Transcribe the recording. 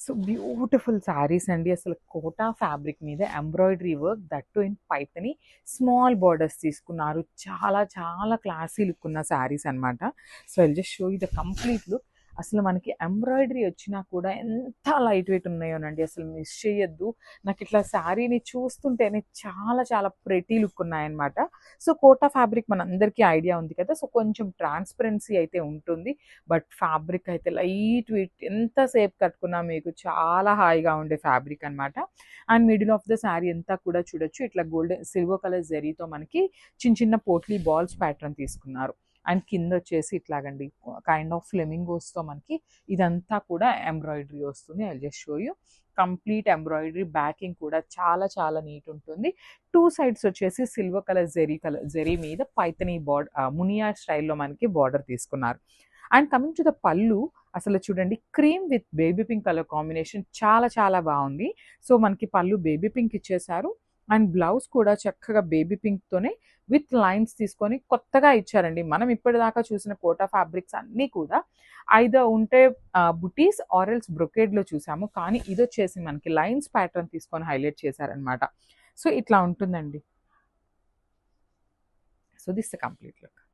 So beautiful saris అండి. అసలు quota fabric మీద embroidery work that in Paithani small borders తీసుకున్నారు. చాలా చాలా క్లాసీ లుక్ ఉన్న శారీస్ అనమాట. So I'll just show you the complete look. అసలు మనకి ఎంబ్రాయిడరీ వచ్చినా కూడా ఎంత లైట్ వెయిట్ ఉన్నాయోనండి, అసలు మిస్ చేయొద్దు. నాకు ఇట్లా శారీని చూస్తుంటేనే చాలా చాలా ప్రెటీ లుక్ ఉన్నాయన్నమాట. సో కోటా ఫ్యాబ్రిక్ మనందరికీ ఐడియా ఉంది కదా. సో కొంచెం ట్రాన్స్పరెన్సీ అయితే ఉంటుంది. బట్ ఫ్యాబ్రిక్ అయితే లైట్ వెయిట్, ఎంతసేపు కట్టుకున్నా మీకు చాలా హాయిగా ఉండే ఫ్యాబ్రిక్ అనమాట. And middle of the sari అంతా కూడా చూడొచ్చు, ఇట్లా గోల్డెన్ సిల్వర్ కలర్ జరీతో మనకి చిన్న చిన్న పోట్లీ బాల్స్ ప్యాటర్న్ తీసుకున్నారు. అండ్ కింద వచ్చేసి ఇట్లాగండి కైండ్ ఆఫ్ ఫ్లెమింగోస్తో మనకి ఇదంతా కూడా ఎంబ్రాయిడరీ వస్తుంది. I just show you complete embroidery. Backing కూడా చాలా చాలా నీట్ ఉంటుంది. టూ సైడ్స్ వచ్చేసి సిల్వర్ కలర్ జెరీ మీద పైతనీ మునియా స్టైల్లో మనకి బార్డర్ తీసుకున్నారు. అండ్ కమింగ్ టు ద పళ్ళు, అసలు చూడండి cream with baby pink colour combination చాలా చాలా బాగుంది. సో మనకి పళ్ళు బేబీ పింక్ ఇచ్చేసారు. అండ్ బ్లౌజ్ కూడా చక్కగా బేబీ పింక్తోనే విత్ లైన్స్ తీసుకొని కొత్తగా ఇచ్చారండి. మనం ఇప్పటిదాకా చూసిన కోటా ఫ్యాబ్రిక్స్ అన్నీ కూడా ఐదో ఉంటే బుటీస్ ఆరెల్స్ బ్రొకేడ్లో చూసాము, కానీ ఇది వచ్చేసి మనకి లైన్స్ ప్యాటర్న్ తీసుకొని హైలైట్ చేశారనమాట. సో ఇట్లా ఉంటుందండి. So this the complete look.